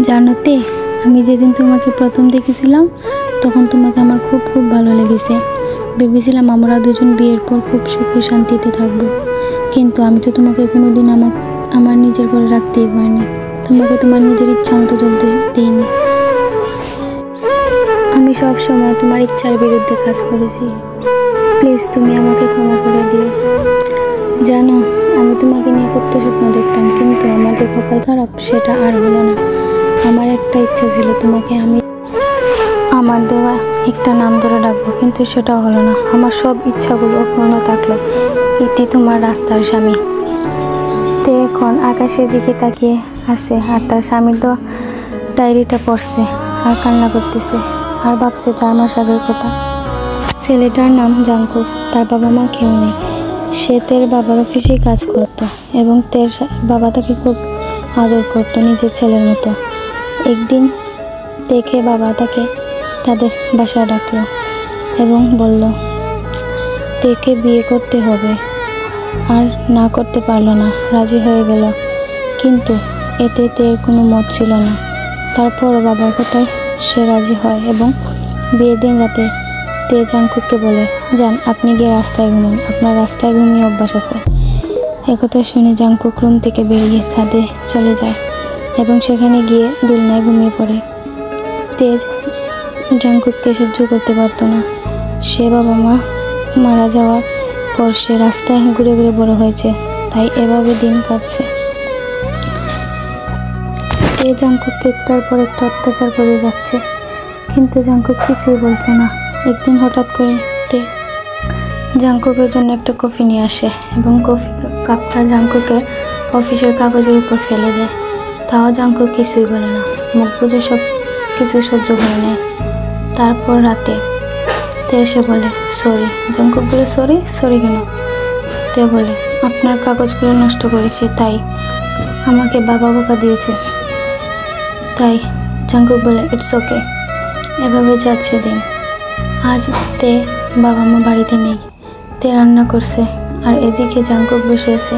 জানো তে, আমি যেদিন তোমাকে প্রথম দেখেছিলাম তখন তোমাকে আমার খুব খুব ভালো লেগেছে। ভেবেছিলাম আমরা দুজন বিয়ের পর খুব সুখে শান্তিতে থাকবো, কিন্তু আমি তো তোমাকে কোনোদিন আমার নিজের ঘরে রাখতেই পারিনি। তোমাকে তোমার নিজের ইচ্ছা মতো চলতে দিইনি। আমি সব সময় তোমার ইচ্ছার বিরুদ্ধে কাজ করেছি। প্লিজ তুমি আমাকে ক্ষমা করে দিও। জানো, আমি তোমাকে নিয়ে কত স্বপ্ন দেখতাম, কিন্তু আমার যে কপাল খারাপ সেটা আর হলো না। আমার একটা ইচ্ছা ছিল তোমাকে আমি আমার দেওয়া একটা নাম ধরে ডাকবো, কিন্তু সেটাও হলো না। আমার সব ইচ্ছাগুলো অপূর্ণ থাকলো। ইতি তোমার রাস্তার স্বামী। তে এখন আকাশের দিকে তাকিয়ে আছে আর তার স্বামীর তো ডায়েরিটা পড়ছে আর কান্না করতেছে আর ভাবছে 4 মাস আগের কথা। ছেলেটার নাম জাংকুক। তার বাবা মা কেউ নেই। সে তের বাবার অফিসে কাজ করত এবং তের বাবা তাকে খুব আদর করতো নিজের ছেলের মতো। একদিন দেখে বাবা তাকে তাদের বাসায় ডাকলো এবং বলল তেকে বিয়ে করতে হবে। আর না করতে পারলো না, রাজি হয়ে গেল। কিন্তু এতে তের কোনো মত ছিল না। তারপরও বাবার কথায় সে রাজি হয় এবং বিয়ের দিন রাতে তে জাংকুককে বলে, যান আপনি গিয়ে রাস্তায় ঘুমান, আপনার রাস্তায় ঘুমিয়ে অভ্যাস আছে। একথা শুনে জাংকুক রুম থেকে বেরিয়ে ছাদে চলে যায় এবং সেখানে গিয়ে দোলনায় ঘুমিয়ে পড়ে। তে জাংকুককে সহ্য করতে পারতো না। সে বাবা মা মারা যাওয়ার পর সে রাস্তায় ঘুরে ঘুরে বড় হয়েছে, তাই এভাবে দিন কাটছে। তে জাংকুককে একটার পর একটা অত্যাচার করে যাচ্ছে, কিন্তু জাংকুক কিছুই বলছে না। একদিন হঠাৎ করে তে জাংকুকের জন্য একটা কফি নিয়ে আসে এবং কফি কাপটা জাংকুকের অফিসের কাগজের উপর ফেলে দেয়। তাও জাংকুক কিছুই বলে না, মুখ বুজে সব কিছু সহ্য করে নেয়। তারপর রাতে তে এসে বলে সরি। জাংকুক বলে সরি কেন? তে বলে আপনার কাগজগুলো নষ্ট করেছি, তাই আমাকে বাবা বকা দিয়েছে। তাই জাংকুক বলে ইটস ওকে। এভাবে যাচ্ছে দিন। আজ তে বাবা মা বাড়িতে নেই। তে রান্না করছে আর এদিকে জাংকুক বসে আছে।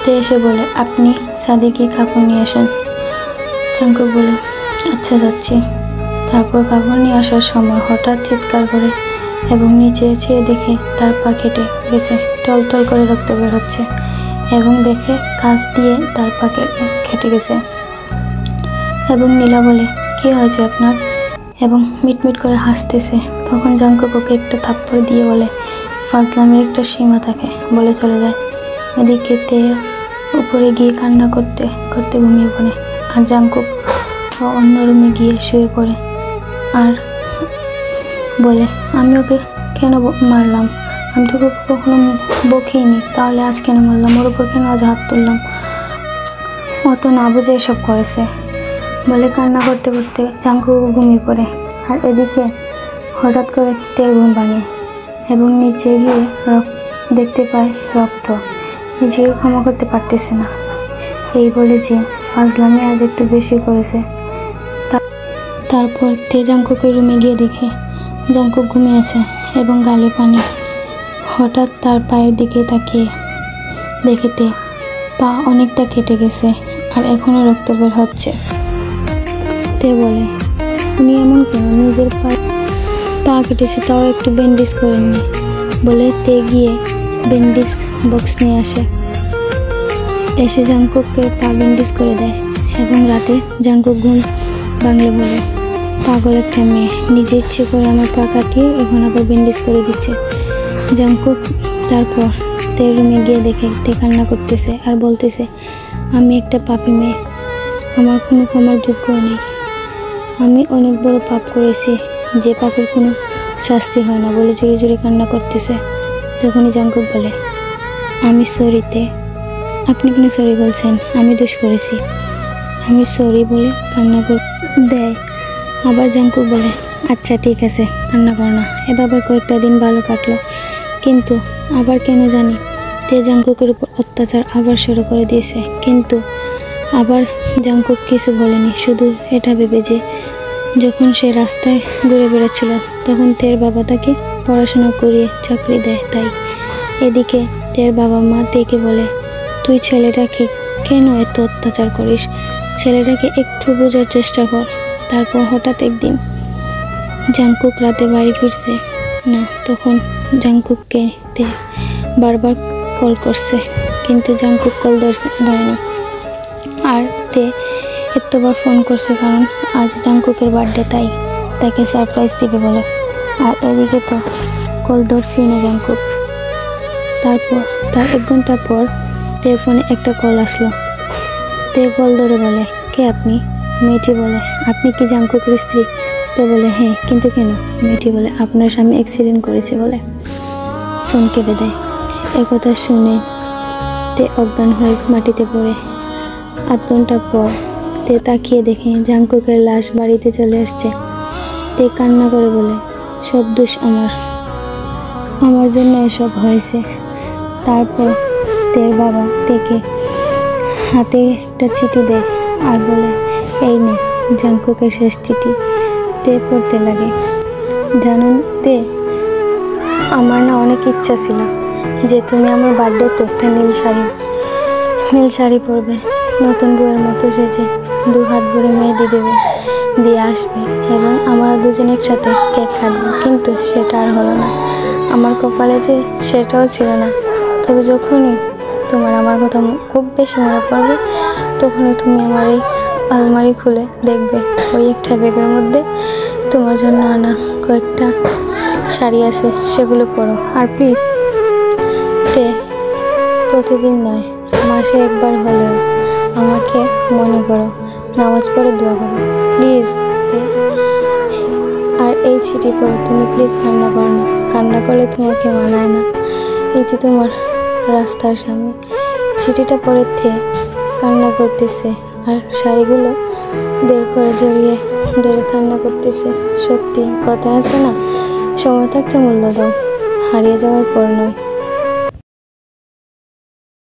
তে এসে বলে আপনি ছাদে গিয়ে কাপড় নিয়ে আসেন। জাংকুক বলে আচ্ছা যাচ্ছি। তারপর কাপড় নিয়ে আসার সময় হঠাৎ চিৎকার করে এবং নিচে চেয়ে দেখে তার পা কেটে গেছে, টল টল করে রক্ত বের হচ্ছে এবং দেখে কাঁচ দিয়ে তার পা কেটে গেছে। এবং নীলা বলে কি হয়েছে আপনার, এবং মিটমিট করে হাসতেছে। তখন জাংকুক ওকে একটা থাপ্পড় দিয়ে বলে ফাজলামের একটা সীমা থাকে, বলে চলে যায়। এদিকে তে উপরে গিয়ে কান্না করতে করতে ঘুমিয়ে পড়ে আর জাংকুক অন্য রুমে গিয়ে শুয়ে পড়ে আর বলে আমি ওকে কেন মারলাম, আমি তো কখনো বকিনি, তাহলে আজ কেন মারলাম, ওর উপর কেন আজ হাত তুললাম, ও তো না বুঝে এসব করেছে বলে কান্না করতে করতে জাংকুক ঘুমিয়ে পড়ে। আর এদিকে হঠাৎ করে তের ঘুম ভাঙে এবং নিচে গিয়ে দেখতে পায় রক্ত। নিজেকে ক্ষমা করতে পারতেছে না, এই বলে যে ফাজলামি আজ একটু বেশি করেছে। তারপর তে জাংকুকের রুমে গিয়ে দেখে জাংকুক ঘুমিয়ে আছে এবং গালে পানি। হঠাৎ তার পায়ের দিকে তাকিয়ে দেখে তে পা অনেকটা কেটে গেছে আর এখনো রক্ত বের হচ্ছে। তে বলে উনি এমন কেন, নিজের পা কেটেছে তাও একটু ব্যান্ডেজ করেননি, বলে তে গিয়ে ব্যান্ডেজ বক্স নিয়ে আসে। এসে জাংকুককে পা ব্যান্ডেজ করে দেয় এবং রাতে জাংকুক ঘুম ভাঙলে বলে পাগল একটা মেয়ে, নিজে ইচ্ছে করে আমার পা কাটিয়ে এখন আবার ব্যান্ডেজ করে দিচ্ছে। জাংকুক তারপর তের রুমে গিয়ে দেখে তে কান্না করতেছে আর বলতেছে আমি একটা পাপী মেয়ে, আমার কোনো ক্ষমার যোগ্য নেই, আমি অনেক বড় পাপ করেছি যে পাপের কোনো শাস্তি হয় না, বলে জোরে জোরে কান্না করতেছে। তখনই জাংকুক বলে আমি সরি তে, আপনি কেন সরি বলছেন, আমি দোষ করেছি, আমি সরি বলে কান্না দেয়। আবার জাংকুক বলে আচ্ছা ঠিক আছে কান্না করো না। এভাবে কয়েকটা দিন ভালো কাটলো, কিন্তু আবার কেন জানি তে জাংকুকের উপর অত্যাচার আবার শুরু করে দিয়েছে। কিন্তু আবার জাংকুক কিছু বলেনি, শুধু এটা ভেবে যে যখন সে রাস্তায় ঘুরে বেড়াচ্ছিল তখন তের বাবা তাকে পড়াশোনা করিয়ে চাকরি দেয়। তাই এদিকে তের বাবা মা তেকে বলে তুই ছেলেটাকে কেন এত অত্যাচার করিস, ছেলেটাকে একটু বোঝার চেষ্টা কর। তারপর হঠাৎ একদিন জাংকুক রাতে বাড়ি ফিরছে না, তখন জাংকুককে তে বারবার কল করছে, কিন্তু জাংকুক কল ধরেনি। আর তে এতবার ফোন করছে কারণ আজ জাংকুকের বার্থডে, তাই তাকে সারপ্রাইজ দিবে বলে। আর এদিকে তো কল ধরছেই না জাংকুক। তারপর তার 1 ঘন্টা পর তে ফোনে একটা কল আসলো। তে কল ধরে বলে, কে আপনি? মেয়েটি বলে, আপনি কি জাংকুকের স্ত্রী? তে বলে, হ্যাঁ, কিন্তু কেন? মেয়েটি বলে, আপনার স্বামী অ্যাক্সিডেন্ট করেছে বলে। ফোন কেটে দেয়। একথা শুনে তে অজ্ঞান হয়ে মাটিতে পড়ে। 8 ঘন্টা পর তে তাকিয়ে দেখে জাংকুকের লাশ বাড়িতে চলে আসছে। তে কান্না করে বলে, সব দোষ আমার জন্য এসব হয়েছে। তারপর তের বাবা তেকে হাতে একটা চিঠি দেয় আর বলে, এই নে জাংকুকের শেষ চিঠি। তে পড়তে লাগে, জানুন তে, আমার না অনেক ইচ্ছা ছিল যে তুমি আমার বার্থডেতে একটা নীল শাড়ি পরবে, নতুন বউয়ের মতো সেজে 2 হাত ভরে মেহেদি দেবে, দিয়ে আসবে এবং আমরা দুজনে একসাথে কেক কাটবো। কিন্তু সেটা আর হলো না। আমার কপালে যে সেটাও ছিল না। তবে যখনই তোমার আমার কথা খুব বেশি মনে পড়বে, তখনই তুমি আমার এই আলমারি খুলে দেখবে ওই একটা ব্যাগের মধ্যে তোমার জন্য আনা কয়েকটা শাড়ি আছে, সেগুলো পরো। আর প্লিজ তে প্রতিদিন নয়, মাসে একবার হলেও আমাকে মনে করো, নামাজ পড়ে দোয়া করো প্লিজ তে। আর এই চিঠি পড়ে তুমি প্লিজ কান্না করো না, কান্না করলে তোমাকে মানায় না। এই যে তোমার রাস্তার স্বামী। চিঠিটা পড়ে থে কান্না করতেছে আর শাড়িগুলো বের করে জড়িয়ে ধরে কান্না করতেছে। সত্যি কথা আছে না, সময় থাকতে মূল্য দাও, হারিয়ে যাওয়ার পর নয়।